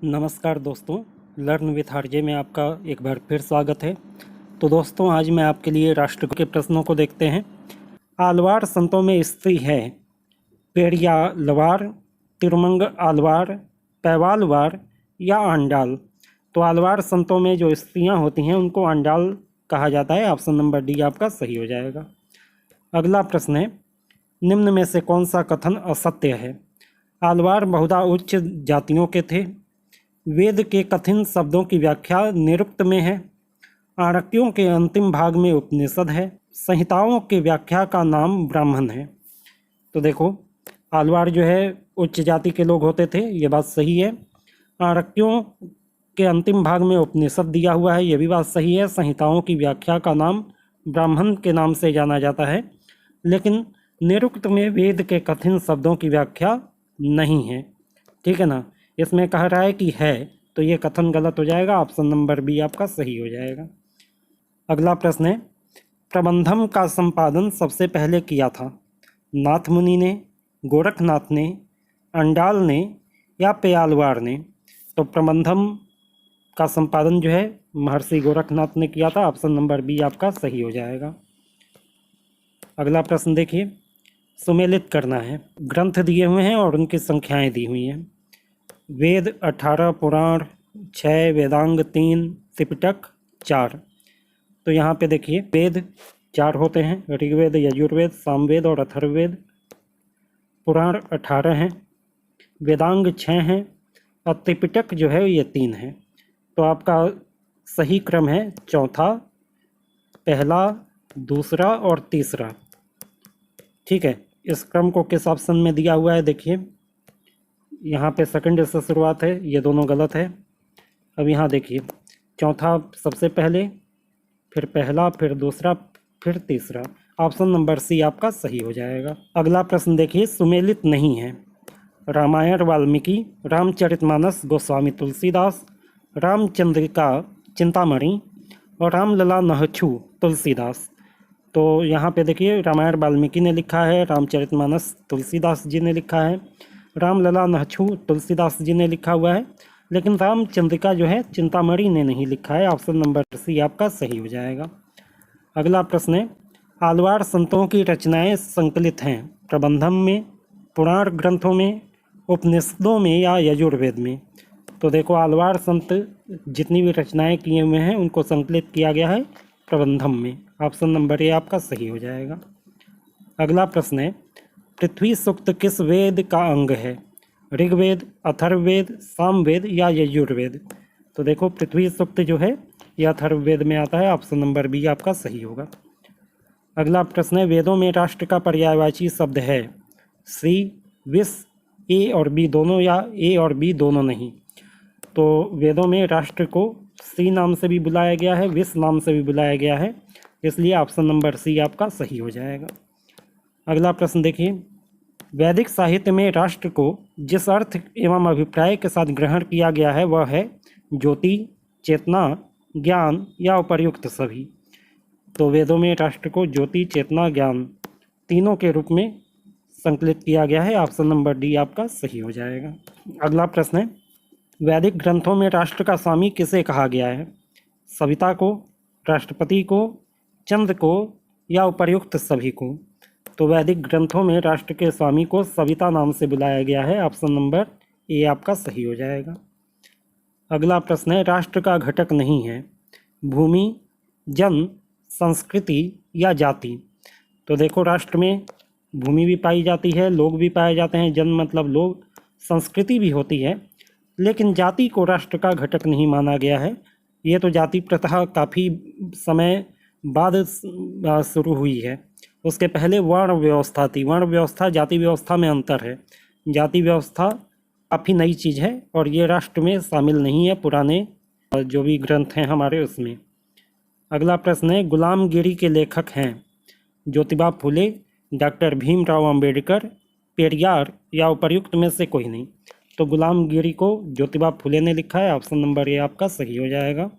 नमस्कार दोस्तों, learn with RJ में आपका एक बार फिर स्वागत है। तो दोस्तों, आज मैं आपके लिए राष्ट्र के प्रश्नों को देखते हैं। आलवार संतों में स्त्री है पेरियालवार, तिरुमंग आलवार, पैवालवार या आंडाल। तो आलवार संतों में जो स्त्रियां होती हैं उनको आंडाल कहा जाता है। ऑप्शन नंबर डी आपका सही हो जाएगा। अगला प्रश्न है, निम्न में से कौन सा कथन असत्य है? आलवार बहुधा उच्च जातियों के थे। वेद के कठिन शब्दों की व्याख्या निरुक्त में है। आरण्यों के अंतिम भाग में उपनिषद है। संहिताओं के व्याख्या का नाम ब्राह्मण है। तो देखो, आलवार जो है उच्च जाति के लोग होते थे, ये बात सही है। आरण्यों के अंतिम भाग में उपनिषद दिया हुआ है, ये भी बात सही है। संहिताओं की व्याख्या का नाम ब्राह्मण के नाम से जाना जाता है, लेकिन निरुक्त में वेद के कठिन शब्दों की व्याख्या नहीं है। ठीक है ना, इसमें कह रहा है कि है, तो ये कथन गलत हो जाएगा। ऑप्शन नंबर बी आपका सही हो जाएगा। अगला प्रश्न है, प्रबंधम का संपादन सबसे पहले किया था? नाथ मुनि ने, गोरखनाथ ने, अंडाल ने या पेयालवार ने? तो प्रबंधम का संपादन जो है महर्षि गोरखनाथ ने किया था। ऑप्शन नंबर बी आपका सही हो जाएगा। अगला प्रश्न देखिए, सुमेलित करना है। ग्रंथ दिए हुए हैं और उनकी संख्याएं दी हुई हैं। वेद 18, पुराण 6, वेदांग 3, त्रिपिटक 4। तो यहाँ पे देखिए, वेद 4 होते हैं, ऋग्वेद, यजुर्वेद, सामवेद और अथर्ववेद। पुराण 18 हैं, वेदांग 6 हैं और त्रिपिटक जो है ये 3 है। तो आपका सही क्रम है चौथा, पहला, दूसरा और तीसरा। ठीक है, इस क्रम को किस ऑप्शन में दिया हुआ है देखिए, यहाँ पे सेकंड से शुरुआत है, ये दोनों गलत है। अब यहाँ देखिए, चौथा सबसे पहले, फिर पहला, फिर दूसरा, फिर तीसरा। ऑप्शन नंबर सी आपका सही हो जाएगा। अगला प्रश्न देखिए, सुमेलित नहीं है। रामायण वाल्मीकि, रामचरितमानस गोस्वामी तुलसीदास, रामचंद्रिका चिंतामणि और रामलला नहछु तुलसीदास। तो यहाँ पे देखिए, रामायण वाल्मीकि ने लिखा है, रामचरितमानस तुलसीदास जी ने लिखा है, रामलला नहछु तुलसीदास जी ने लिखा हुआ है, लेकिन रामचंद्रिका जो है चिंतामणि ने नहीं लिखा है। ऑप्शन नंबर सी आपका सही हो जाएगा। अगला प्रश्न है, आलवार संतों की रचनाएं संकलित हैं प्रबंधम में, पुराण ग्रंथों में, उपनिषदों में या यजुर्वेद में? तो देखो, आलवार संत जितनी भी रचनाएं किए हुए हैं उनको संकलित किया गया है प्रबंधम में। ऑप्शन नंबर ए आपका सही हो जाएगा। अगला प्रश्न है, पृथ्वी सूक्त किस वेद का अंग है? ऋग्वेद, अथर्ववेद, सामवेद या यजुर्वेद? तो देखो, पृथ्वी सूक्त जो है यह अथर्ववेद में आता है। ऑप्शन नंबर बी आपका सही होगा। अगला प्रश्न है, वेदों में राष्ट्र का पर्यायवाची शब्द है? श्री, विश, ए और बी दोनों या ए और बी दोनों नहीं? तो वेदों में राष्ट्र को श्री नाम से भी बुलाया गया है, विश नाम से भी बुलाया गया है, इसलिए ऑप्शन नंबर सी आपका सही हो जाएगा। अगला प्रश्न देखिए, वैदिक साहित्य में राष्ट्र को जिस अर्थ एवं अभिप्राय के साथ ग्रहण किया गया है वह है ज्योति, चेतना, ज्ञान या उपर्युक्त सभी? तो वेदों में राष्ट्र को ज्योति, चेतना, ज्ञान तीनों के रूप में संकलित किया गया है। ऑप्शन नंबर डी आपका सही हो जाएगा। अगला प्रश्न है, वैदिक ग्रंथों में राष्ट्र का स्वामी किसे कहा गया है? सविता को, राष्ट्रपति को, चंद्र को या उपर्युक्त सभी को? तो वैदिक ग्रंथों में राष्ट्र के स्वामी को सविता नाम से बुलाया गया है। ऑप्शन नंबर ए आपका सही हो जाएगा। अगला प्रश्न है, राष्ट्र का घटक नहीं है भूमि, जन, संस्कृति या जाति? तो देखो, राष्ट्र में भूमि भी पाई जाती है, लोग भी पाए जाते हैं, जन मतलब लोग, संस्कृति भी होती है, लेकिन जाति को राष्ट्र का घटक नहीं माना गया है। ये तो जाति प्रथा काफ़ी समय बाद शुरू हुई है, उसके पहले वर्ण व्यवस्था थी। वर्ण व्यवस्था जाति व्यवस्था में अंतर है। जाति व्यवस्था काफ़ी नई चीज़ है और ये राष्ट्र में शामिल नहीं है, पुराने जो भी ग्रंथ हैं हमारे उसमें। अगला प्रश्न है, गुलामगिरी के लेखक हैं? ज्योतिबा फुले, डॉक्टर भीमराव अंबेडकर, पेरियार या उपर्युक्त में से कोई नहीं? तो गुलामगिरी को ज्योतिबा फुले ने लिखा है। ऑप्शन नंबर ए आपका सही हो जाएगा।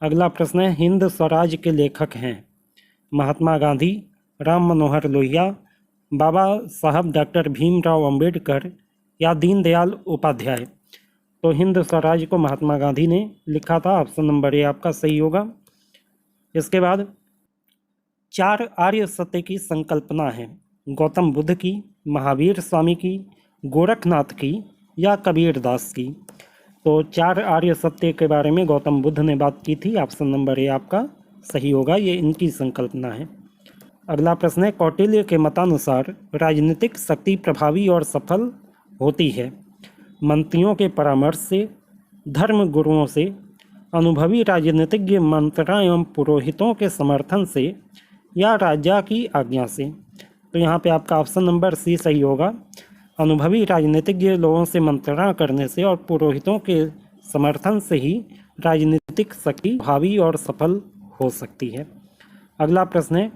अगला प्रश्न है, हिंद स्वराज के लेखक हैं? महात्मा गांधी, राम मनोहर लोहिया, बाबा साहब डॉक्टर भीमराव अंबेडकर या दीनदयाल उपाध्याय? तो हिंद स्वराज को महात्मा गांधी ने लिखा था। ऑप्शन नंबर ए आपका सही होगा। इसके बाद 4 आर्य सत्य की संकल्पना है। गौतम बुद्ध की, महावीर स्वामी की, गोरखनाथ की या कबीरदास की। तो 4 आर्य सत्य के बारे में गौतम बुद्ध ने बात की थी। ऑप्शन नंबर ए आपका सही होगा, ये इनकी संकल्पना है। अगला प्रश्न है, कौटिल्य के मतानुसार राजनीतिक शक्ति प्रभावी और सफल होती है मंत्रियों के परामर्श से, धर्म गुरुओं से, अनुभवी राजनीतिज्ञ मंत्रा एवं पुरोहितों के समर्थन से या राजा की आज्ञा से। तो यहाँ पे आपका ऑप्शन नंबर सी सही होगा। अनुभवी राजनीतिज्ञ लोगों से मंत्रणा करने से और पुरोहितों के समर्थन से ही राजनीतिक शक्ति प्रभावी और सफल हो सकती है। अगला प्रश्न है,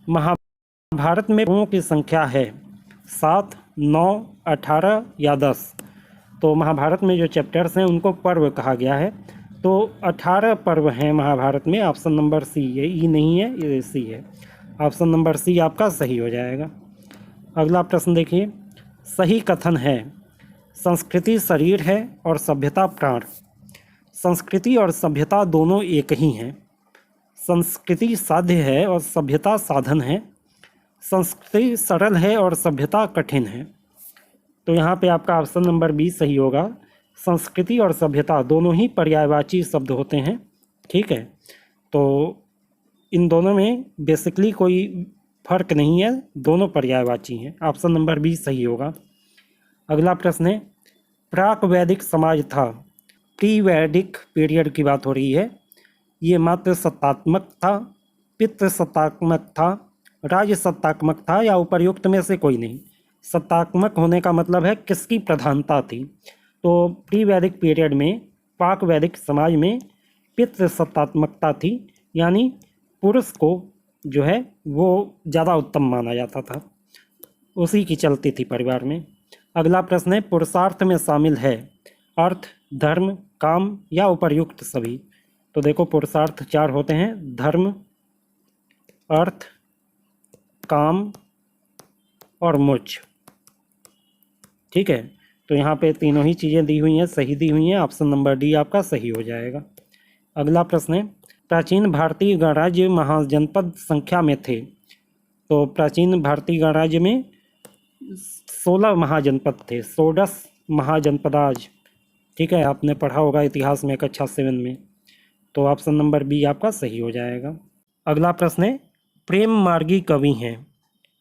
महाभारत में पर्वों की संख्या है 7, 9, 18 या 10। तो महाभारत में जो चैप्टर्स हैं उनको पर्व कहा गया है। तो 18 पर्व हैं महाभारत में। ऑप्शन नंबर सी, ये ई नहीं है, ये सी है। ऑप्शन नंबर सी आपका सही हो जाएगा। अगला प्रश्न देखिए, सही कथन है संस्कृति शरीर है और सभ्यता प्राण। संस्कृति और सभ्यता दोनों एक ही हैं। संस्कृति साध्य है और सभ्यता साधन है। संस्कृति सरल है और सभ्यता कठिन है। तो यहाँ पे आपका ऑप्शन नंबर बी सही होगा। संस्कृति और सभ्यता दोनों ही पर्यायवाची शब्द होते हैं, ठीक है। तो इन दोनों में बेसिकली कोई फर्क नहीं है, दोनों पर्यायवाची हैं। ऑप्शन नंबर बी सही होगा। अगला प्रश्न है, प्राक वैदिक समाज था। प्री वैदिक पीरियड की बात हो रही है। ये मात्र सत्तात्मक था, पितृ सत्तात्मक था, राज्य सत्तात्मक था या उपर्युक्त में से कोई नहीं। सत्तात्मक होने का मतलब है किसकी प्रधानता थी। तो प्री वैदिक पीरियड में पाक वैदिक समाज में पितृ सत्तात्मकता थी, यानी पुरुष को जो है वो ज़्यादा उत्तम माना जाता था, उसी की चलती थी परिवार में। अगला प्रश्न है, पुरुषार्थ में शामिल है अर्थ, धर्म, काम या उपर्युक्त सभी। तो देखो पुरुषार्थ 4 होते हैं, धर्म, अर्थ, काम और मोक्ष, ठीक है। तो यहाँ पे तीनों ही चीज़ें दी हुई हैं, सही दी हुई हैं। ऑप्शन नंबर डी आपका सही हो जाएगा। अगला प्रश्न है, प्राचीन भारतीय गणराज्य महाजनपद संख्या में थे। तो प्राचीन भारतीय गणराज्य में 16 महाजनपद थे, 16 महाजनपदाज, ठीक है। आपने पढ़ा होगा इतिहास में कक्षा 7 में। तो ऑप्शन नंबर बी आपका सही हो जाएगा। अगला प्रश्न है, प्रेम मार्गी कवि हैं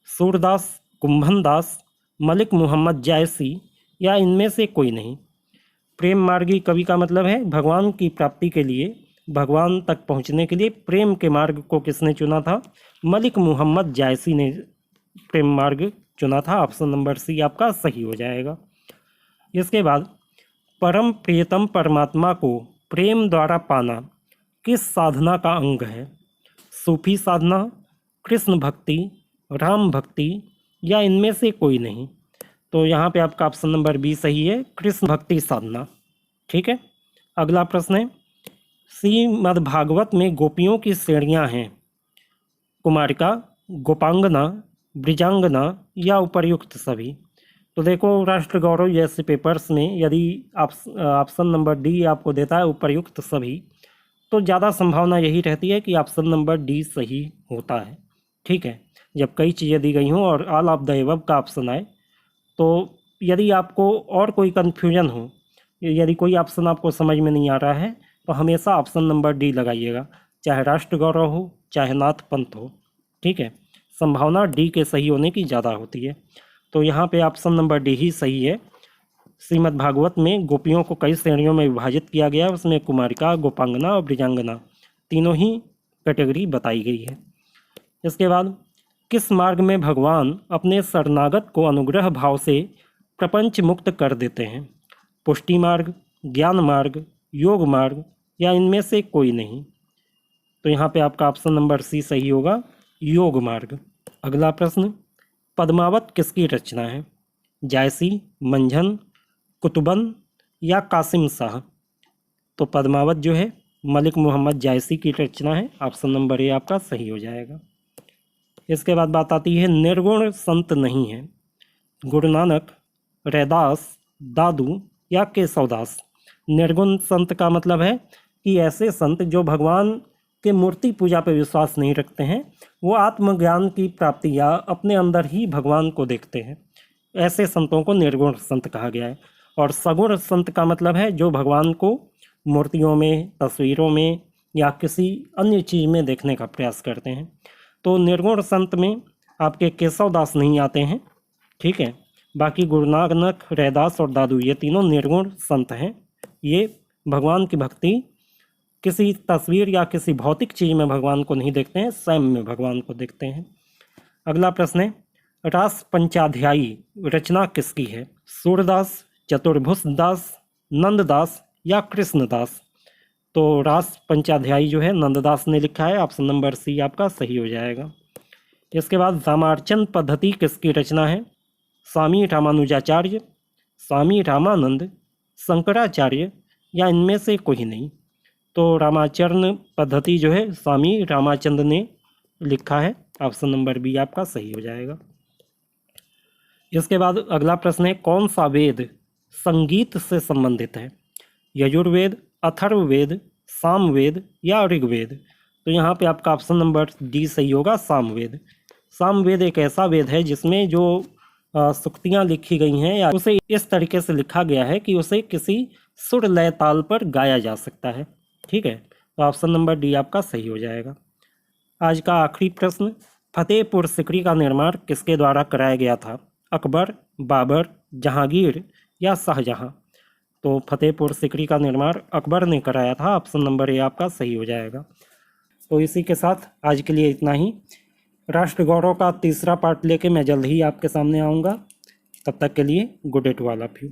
सूरदास, कुंभन दास, मलिक मोहम्मद जायसी या इनमें से कोई नहीं। प्रेम मार्गी कवि का मतलब है भगवान की प्राप्ति के लिए, भगवान तक पहुंचने के लिए प्रेम के मार्ग को किसने चुना था? मलिक मोहम्मद जायसी ने प्रेम मार्ग चुना था। ऑप्शन नंबर सी आपका सही हो जाएगा। इसके बाद, परम प्रियतम परमात्मा को प्रेम द्वारा पाना किस साधना का अंग है? सूफी साधना, कृष्ण भक्ति, राम भक्ति या इनमें से कोई नहीं। तो यहाँ पे आपका ऑप्शन नंबर बी सही है, कृष्ण भक्ति साधना, ठीक है। अगला प्रश्न है, श्रीमद्भागवत में गोपियों की श्रेणियाँ हैं कुमारिका, गोपांगना, ब्रिजांगना या उपर्युक्त सभी। तो देखो राष्ट्र गौरव जैसे पेपर्स में यदि ऑप्शन नंबर डी आपको देता है उपर्युक्त सभी, तो ज़्यादा संभावना यही रहती है कि ऑप्शन नंबर डी सही होता है, ठीक है। जब कई चीज़ें दी गई हों और ऑल ऑफ द एबव का ऑप्शन आए, तो यदि आपको और कोई कन्फ्यूजन हो, यदि कोई ऑप्शन आपको समझ में नहीं आ रहा है, तो हमेशा ऑप्शन नंबर डी लगाइएगा, चाहे राष्ट्र गौरव हो चाहे नाथ पंथ हो, ठीक है। संभावना डी के सही होने की ज़्यादा होती है। तो यहाँ पे ऑप्शन नंबर डी ही सही है। श्रीमद् भागवत में गोपियों को कई श्रेणियों में विभाजित किया गया है, उसमें कुमारिका, गोपांगना और ब्रिजांगना तीनों ही कैटेगरी बताई गई है। इसके बाद, किस मार्ग में भगवान अपने शरणागत को अनुग्रह भाव से प्रपंच मुक्त कर देते हैं? पुष्टि मार्ग, ज्ञान मार्ग, योग मार्ग या इनमें से कोई नहीं। तो यहाँ पे आपका ऑप्शन नंबर सी सही होगा, योग मार्ग। अगला प्रश्न, पद्मावत किसकी रचना है? जायसी, मंझन, कुतुबन या कासिम शाह। तो पद्मावत जो है मलिक मोहम्मद जायसी की रचना है। ऑप्शन नंबर ए आपका सही हो जाएगा। इसके बाद बात आती है, निर्गुण संत नहीं है। गुरु नानक, रैदास, दादू या केशवदास। निर्गुण संत का मतलब है कि ऐसे संत जो भगवान के मूर्ति पूजा पर विश्वास नहीं रखते हैं, वो आत्मज्ञान की प्राप्ति या अपने अंदर ही भगवान को देखते हैं, ऐसे संतों को निर्गुण संत कहा गया है। और सगुण संत का मतलब है जो भगवान को मूर्तियों में, तस्वीरों में या किसी अन्य चीज़ में देखने का प्रयास करते हैं। तो निर्गुण संत में आपके केशवदास नहीं आते हैं, ठीक है। बाकी गुरु नानक, रैदास और दादू, ये तीनों निर्गुण संत हैं। ये भगवान की भक्ति किसी तस्वीर या किसी भौतिक चीज़ में भगवान को नहीं देखते हैं, स्वयं में भगवान को देखते हैं। अगला प्रश्न है, रास पंचाध्यायी रचना किसकी है? सूरदास, चतुर्भुजदास, नंददास या कृष्णदास? तो रास पंचाध्यायी जो है नंददास ने लिखा है। ऑप्शन नंबर सी आपका सही हो जाएगा। इसके बाद रामार्चन पद्धति किसकी रचना है? स्वामी रामानुजाचार्य, स्वामी रामानंद, शंकराचार्य या इनमें से कोई नहीं? तो रामाचरण पद्धति जो है स्वामी रामाचंद्र ने लिखा है। ऑप्शन नंबर बी आपका सही हो जाएगा। इसके बाद अगला प्रश्न है, कौन सा वेद संगीत से संबंधित है? यजुर्वेद, अथर्ववेद, सामवेद या ऋग्वेद? तो यहाँ पे आपका ऑप्शन नंबर डी सही होगा, सामवेद। सामवेद एक ऐसा वेद है जिसमें जो सूक्तियाँ लिखी गई हैं या उसे इस तरीके से लिखा गया है कि उसे किसी सुर लय ताल पर गाया जा सकता है, ठीक है। तो ऑप्शन नंबर डी आपका सही हो जाएगा। आज का आखिरी प्रश्न, फतेहपुर सिकरी का निर्माण किसके द्वारा कराया गया था? अकबर, बाबर, जहांगीर या शाहजहां? तो फतेहपुर सिकरी का निर्माण अकबर ने कराया था। ऑप्शन नंबर ए आपका सही हो जाएगा। तो इसी के साथ आज के लिए इतना ही। राष्ट्र गौरव का तीसरा पार्ट लेके मैं जल्द ही आपके सामने आऊँगा। तब तक के लिए good day to all of you.